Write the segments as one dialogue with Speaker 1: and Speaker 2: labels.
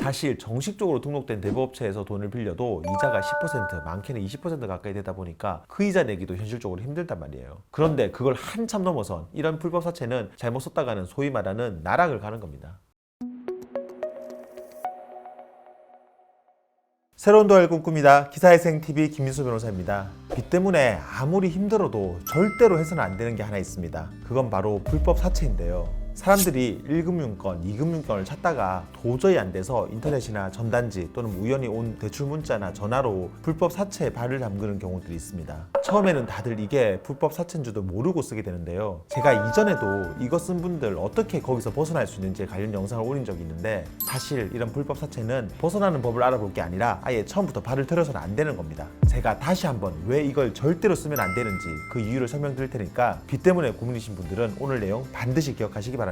Speaker 1: 사실 정식적으로 등록된 대부업체에서 돈을 빌려도 이자가 10%, 많게는 20% 가까이 되다 보니까 그 이자 내기도 현실적으로 힘들단 말이에요. 그런데 그걸 한참 넘어선 이런 불법 사채는 잘못 썼다가는 소위 말하는 나락을 가는 겁니다. 새로운 도를 꿈꿉니다. 기사회생TV 김민수 변호사입니다. 빚 때문에 아무리 힘들어도 절대로 해서는 안 되는 게 하나 있습니다. 그건 바로 불법 사채인데요. 사람들이 1금융권, 2금융권을 찾다가 도저히 안 돼서 인터넷이나 전단지 또는 우연히 온 대출 문자나 전화로 불법 사채에 발을 담그는 경우들이 있습니다. 처음에는 다들 이게 불법 사채인 줄도 모르고 쓰게 되는데요. 제가 이전에도 이거 쓴 분들 어떻게 거기서 벗어날 수 있는지 관련 영상을 올린 적이 있는데, 사실 이런 불법 사채는 벗어나는 법을 알아볼 게 아니라 아예 처음부터 발을 들여서는 안 되는 겁니다. 제가 다시 한번 왜 이걸 절대로 쓰면 안 되는지 그 이유를 설명드릴 테니까 빚 때문에 고민이신 분들은 오늘 내용 반드시 기억하시기 바랍니다.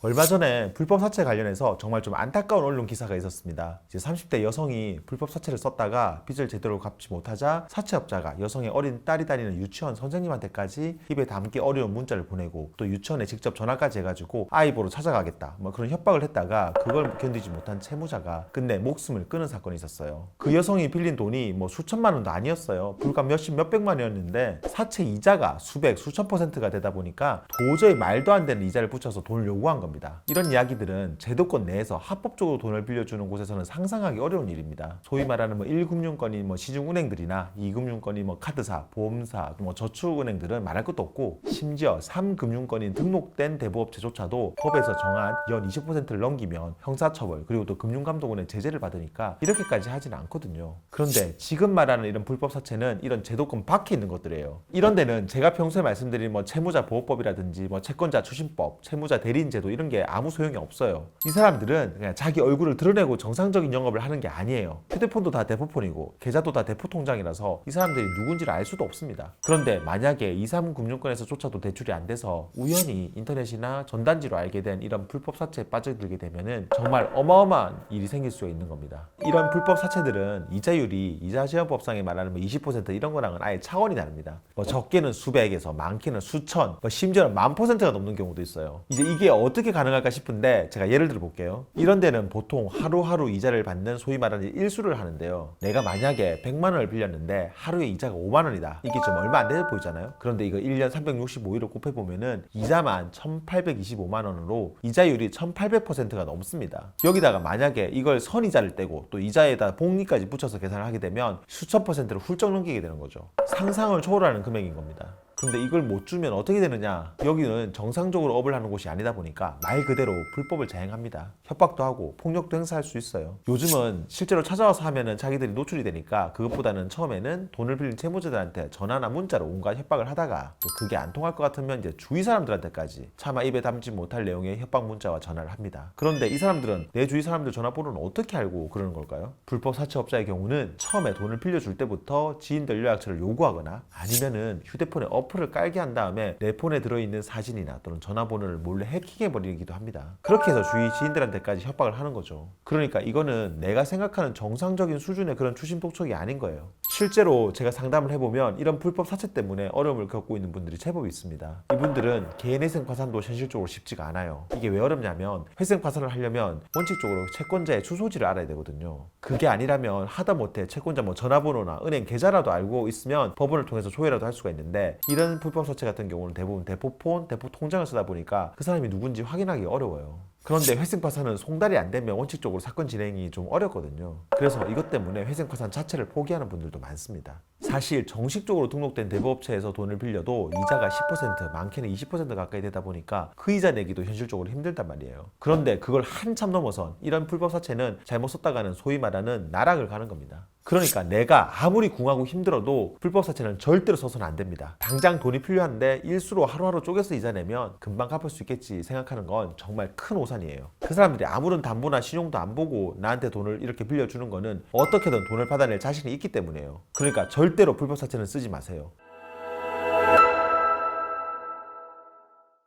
Speaker 1: 얼마 전에 불법 사채 관련해서 정말 좀 안타까운 언론 기사가 있었습니다. 이제 30대 여성이 불법 사채를 썼다가 빚을 제대로 갚지 못하자 사채업자가 여성의 어린 딸이 다니는 유치원 선생님한테까지 입에 담기 어려운 문자를 보내고 또 유치원에 직접 전화까지 해가지고 아이 보러 찾아가겠다 그런 협박을 했다가 그걸 견디지 못한 채무자가 끝내 목숨을 끊은 사건이 있었어요. 그 여성이 빌린 돈이 수천만 원도 아니었어요. 불과 몇백만 원이었는데 사채 이자가 수백, 수천 %가 되다 보니까 도저히 말도 안 되는 이자를 붙여서 돈을 요구한 겁니다. 이런 이야기들은 제도권 내에서 합법적으로 돈을 빌려주는 곳에서는 상상하기 어려운 일입니다. 소위 말하는 1금융권이 시중은행들이나 2금융권이 카드사, 보험사, 저축은행들은 말할 것도 없고, 심지어 3금융권인 등록된 대부업체조차도 법에서 정한 연 20%를 넘기면 형사처벌 그리고 또 금융감독원의 제재를 받으니까 이렇게까지 하지는 않거든요. 그런데 지금 말하는 이런 불법 사채는 이런 제도권 밖에 있는 것들이에요. 이런 데는 제가 평소에 말씀드린 채무자 보호법이라든지 채권자 추심법, 채무자 대리인제도 이런 게 아무 소용이 없어요. 이 사람들은 그냥 자기 얼굴을 드러내고 정상적인 영업을 하는 게 아니에요. 휴대폰도 다 대포폰이고 계좌도 다 대포통장이라서 이 사람들이 누군지를 알 수도 없습니다. 그런데 만약에 2, 3금융권에서조차도 대출이 안 돼서 우연히 인터넷이나 전단지로 알게 된 이런 불법 사채에 빠져들게 되면은 정말 어마어마한 일이 생길 수가 있는 겁니다. 이런 불법 사채들은 이자율이 이자시험법상에 말하는 20% 이런 거랑은 아예 차원이 다릅니다. 적게는 수백에서 많게는 수천, 심지어는 10,000%가 넘는 경우도 있어요. 이제 이게 어떻게 가능할까 싶은데 제가 예를 들어 볼게요. 이런 데는 보통 하루하루 이자를 받는 소위 말하는 일수를 하는데요. 내가 만약에 100만 원을 빌렸는데 하루에 이자가 5만 원이다. 이게 좀 얼마 안 돼 보이잖아요. 그런데 이거 1년 365일을 곱해보면은 이자만 1,825만 원으로 이자율이 1,800%가 넘습니다. 여기다가 만약에 이걸 선이자를 떼고 또 이자에다 복리까지 붙여서 계산을 하게 되면 수천 %를 훌쩍 넘기게 되는 거죠. 상상을 초월하는 금액인 겁니다. 근데 이걸 못 주면 어떻게 되느냐? 여기는 정상적으로 업을 하는 곳이 아니다 보니까 말 그대로 불법을 자행합니다. 협박도 하고 폭력도 행사할 수 있어요. 요즘은 실제로 찾아와서 하면은 자기들이 노출이 되니까 그것보다는 처음에는 돈을 빌린 채무자들한테 전화나 문자로 온갖 협박을 하다가 또 그게 안 통할 것 같으면 이제 주위 사람들한테까지 차마 입에 담지 못할 내용의 협박 문자와 전화를 합니다. 그런데 이 사람들은 내 주위 사람들 전화번호는 어떻게 알고 그러는 걸까요? 불법 사채업자의 경우는 처음에 돈을 빌려줄 때부터 지인들 연락처를 요구하거나 아니면은 휴대폰에 어플을 깔게 한 다음에 내 폰에 들어있는 사진이나 또는 전화번호를 몰래 해킹해버리기도 합니다. 그렇게 해서 주위 지인들한테까지 협박을 하는 거죠. 그러니까 이거는 내가 생각하는 정상적인 수준의 그런 추심독촉이 아닌 거예요. 실제로 제가 상담을 해보면 이런 불법 사채 때문에 어려움을 겪고 있는 분들이 제법 있습니다. 이분들은 개인회생 파산도 현실적으로 쉽지가 않아요. 이게 왜 어렵냐면 회생 파산을 하려면 원칙적으로 채권자의 주소지를 알아야 되거든요. 그게 아니라면 하다못해 채권자 전화번호나 은행 계좌라도 알고 있으면 법원을 통해서 조회라도 할 수가 있는데, 이런 불법 사채 같은 경우는 대부분 대포폰, 대포통장을 쓰다 보니까 그 사람이 누군지 확인하기 어려워요. 그런데 회생파산은 송달이 안 되면 원칙적으로 사건 진행이 좀 어렵거든요. 그래서 이것 때문에 회생파산 자체를 포기하는 분들도 많습니다. 사실 정식적으로 등록된 대부업체에서 돈을 빌려도 이자가 10%, 많게는 20% 가까이 되다 보니까 그 이자 내기도 현실적으로 힘들단 말이에요. 그런데 그걸 한참 넘어선 이런 불법 사채는 잘못 썼다가는 소위 말하는 나락을 가는 겁니다. 그러니까 내가 아무리 궁하고 힘들어도 불법 사채는 절대로 써서는 안 됩니다. 당장 돈이 필요한데 일수로 하루하루 쪼개서 이자 내면 금방 갚을 수 있겠지 생각하는 건 정말 큰 오산이에요. 그 사람들이 아무런 담보나 신용도 안 보고 나한테 돈을 이렇게 빌려주는 거는 어떻게든 돈을 받아낼 자신이 있기 때문이에요. 그러니까 절대로 불법 사채는 쓰지 마세요.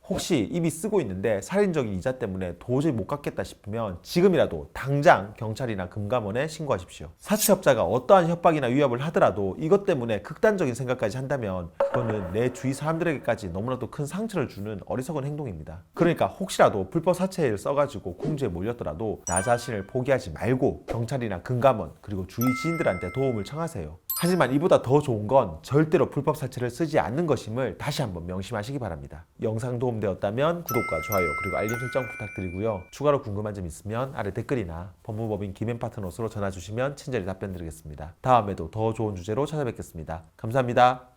Speaker 1: 혹시 이미 쓰고 있는데 살인적인 이자 때문에 도저히 못 갚겠다 싶으면 지금이라도 당장 경찰이나 금감원에 신고하십시오. 사채업자가 어떠한 협박이나 위협을 하더라도 이것 때문에 극단적인 생각까지 한다면 그거는 내 주위 사람들에게까지 너무나도 큰 상처를 주는 어리석은 행동입니다. 그러니까 혹시라도 불법 사채를 써가지고 궁지에 몰렸더라도 나 자신을 포기하지 말고 경찰이나 금감원 그리고 주위 지인들한테 도움을 청하세요. 하지만 이보다 더 좋은 건 절대로 불법 사채를 쓰지 않는 것임을 다시 한번 명심하시기 바랍니다. 영상 도움되었다면 구독과 좋아요 그리고 알림 설정 부탁드리고요. 추가로 궁금한 점 있으면 아래 댓글이나 법무법인 김앤파트너스로 전화 주시면 친절히 답변 드리겠습니다. 다음에도 더 좋은 주제로 찾아뵙겠습니다. 감사합니다.